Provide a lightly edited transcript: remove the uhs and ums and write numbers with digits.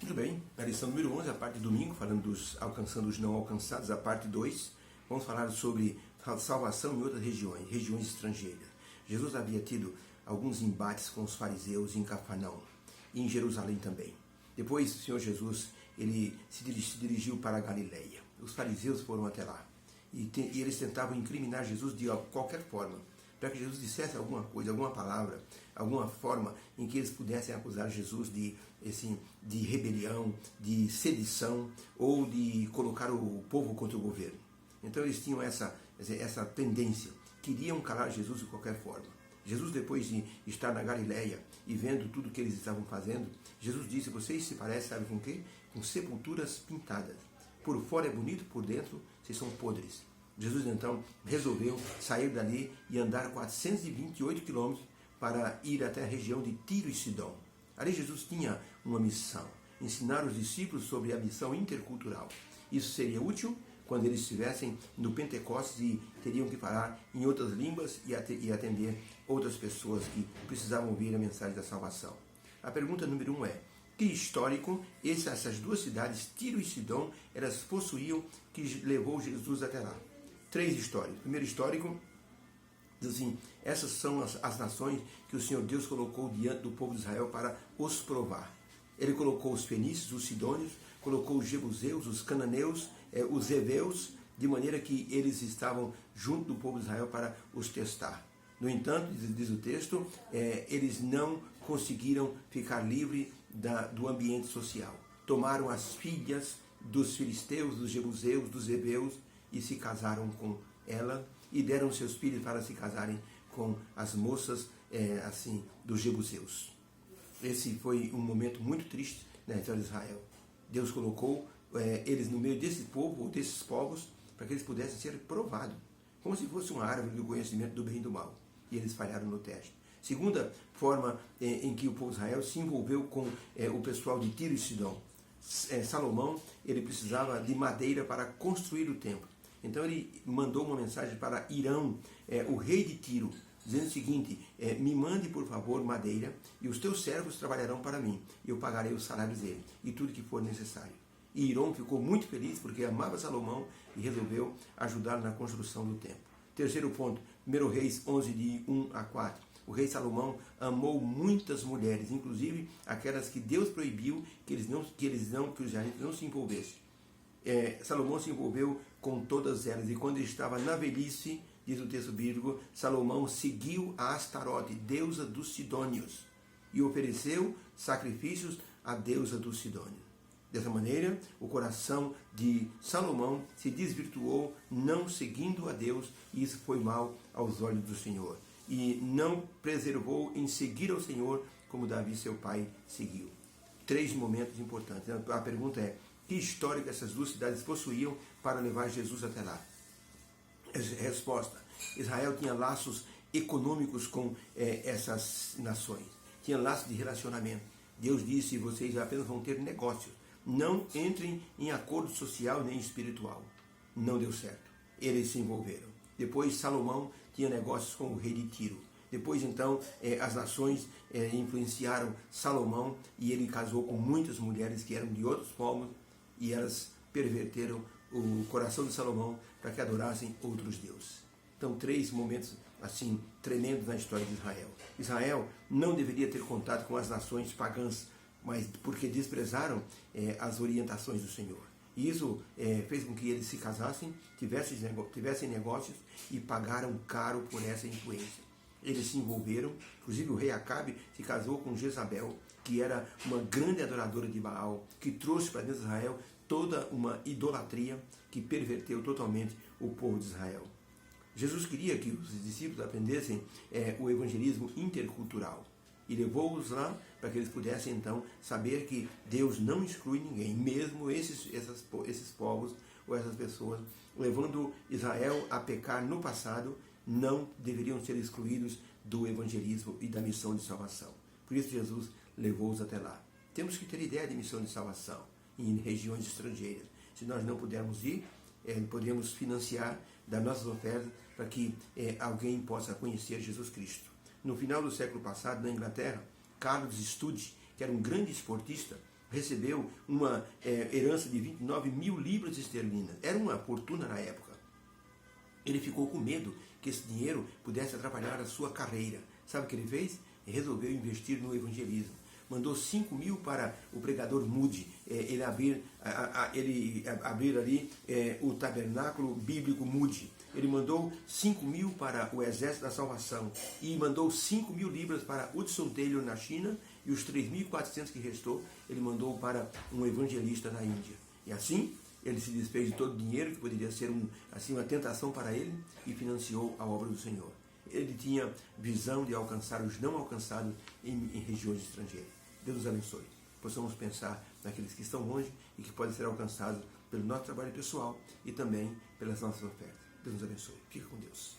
Tudo bem, na lição número 11, a parte de domingo, falando dos alcançando os não alcançados, a parte 2, vamos falar sobre salvação em outras regiões estrangeiras. Jesus havia tido alguns embates com os fariseus em Cafarnaum e em Jerusalém também. Depois, o Senhor Jesus ele se dirigiu para a Galileia. Os fariseus foram até lá e eles tentavam incriminar Jesus de qualquer forma, para que Jesus dissesse alguma coisa, alguma palavra, alguma forma em que eles pudessem acusar Jesus de rebelião, de sedição ou de colocar o povo contra o governo. Então eles tinham essa tendência, queriam calar Jesus de qualquer forma. Jesus, depois de estar na Galileia e vendo tudo o que eles estavam fazendo, Jesus disse: vocês se parecem, sabe com o quê? Com sepulturas pintadas. Por fora é bonito, por dentro vocês são podres. Jesus então resolveu sair dali e andar 428 quilômetros para ir até a região de Tiro e Sidom. Ali Jesus tinha uma missão: ensinar os discípulos sobre a missão intercultural. Isso seria útil quando eles estivessem no Pentecostes e teriam que falar em outras línguas e atender outras pessoas que precisavam ouvir a mensagem da salvação. A pergunta número 1 é: que histórico essas duas cidades, Tiro e Sidom, elas possuíam que levou Jesus até lá? 3 históricos. Primeiro histórico diz assim: essas são as nações que o Senhor Deus colocou diante do povo de Israel para os provar. Ele colocou os fenícios, os sidônios, colocou os jebuseus, os cananeus, os heveus, de maneira que eles estavam junto do povo de Israel para os testar. No entanto, diz o texto, eles não conseguiram ficar livres do ambiente social. Tomaram as filhas dos filisteus, dos jebuseus, dos heveus e se casaram com ela e deram seus filhos para se casarem com as moças dos jebuseus. Esse foi um momento muito triste na história de Israel. Deus colocou eles no meio desse povo, ou desses povos, para que eles pudessem ser provados, como se fosse uma árvore do conhecimento do bem e do mal. E eles falharam no teste. Segunda forma em que o povo de Israel se envolveu com o pessoal de Tiro e Sidom. Salomão, ele precisava de madeira para construir o templo. Então ele mandou uma mensagem para Irão, o rei de Tiro, dizendo o seguinte: me mande por favor madeira e os teus servos trabalharão para mim e eu pagarei os salários dele e tudo que for necessário. E Irão ficou muito feliz porque amava Salomão e resolveu ajudar na construção do templo. Terceiro ponto, 1 Reis 11, de 1 a 4. O rei Salomão amou muitas mulheres, inclusive aquelas que Deus proibiu que os israelitas não se envolvessem. Salomão se envolveu com todas elas, e quando ele estava na velhice, diz o texto bíblico, Salomão seguiu a Astarote, deusa dos sidônios, e ofereceu sacrifícios à deusa dos sidônios. Dessa maneira, o coração de Salomão se desvirtuou, não seguindo a Deus, e isso foi mal aos olhos do Senhor. E não preservou em seguir ao Senhor como Davi, seu pai, seguiu. 3 momentos importantes. A pergunta é: que história que essas duas cidades possuíam para levar Jesus até lá? Resposta: Israel tinha laços econômicos com essas nações. Tinha laços de relacionamento. Deus disse: vocês apenas vão ter negócios. Não entrem em acordo social nem espiritual. Não deu certo. Eles se envolveram. Depois Salomão tinha negócios com o rei de Tiro. Depois então as nações influenciaram Salomão e ele casou com muitas mulheres que eram de outros povos e elas perverteram o coração de Salomão para que adorassem outros deuses. Então 3 momentos assim tremendos na história de Israel. Israel não deveria ter contato com as nações pagãs, mas porque desprezaram as orientações do Senhor. E isso fez com que eles se casassem, tivessem negócios e pagaram caro por essa influência. Eles se envolveram, inclusive o rei Acabe se casou com Jezabel, que era uma grande adoradora de Baal, que trouxe para dentro de Israel toda uma idolatria que perverteu totalmente o povo de Israel. Jesus queria que os discípulos aprendessem o evangelismo intercultural e levou-os lá para que eles pudessem então saber que Deus não exclui ninguém, mesmo esses povos ou essas pessoas, levando Israel a pecar no passado, não deveriam ser excluídos do evangelismo e da missão de salvação. Por isso Jesus levou-os até lá. Temos que ter ideia de missão de salvação em regiões estrangeiras. Se nós não pudermos ir, podemos financiar das nossas ofertas para que alguém possa conhecer Jesus Cristo. No final do século passado, na Inglaterra, Carlos Studd, que era um grande esportista, recebeu uma herança de 29 mil libras esterlinas. Era uma fortuna na época. Ele ficou com medo que esse dinheiro pudesse atrapalhar a sua carreira. Sabe o que ele fez? Ele resolveu investir no evangelismo. Mandou 5 mil para o pregador Moody, ele abrir ali o tabernáculo bíblico Moody. Ele mandou 5 mil para o Exército da Salvação e mandou 5 mil libras para Hudson Taylor na China, e os 3.400 que restou ele mandou para um evangelista na Índia. E assim ele se desfez de todo o dinheiro que poderia ser uma tentação para ele e financiou a obra do Senhor. Ele tinha visão de alcançar os não alcançados em regiões estrangeiras. Deus nos abençoe. Possamos pensar naqueles que estão longe e que podem ser alcançados pelo nosso trabalho pessoal e também pelas nossas ofertas. Deus nos abençoe. Fica com Deus.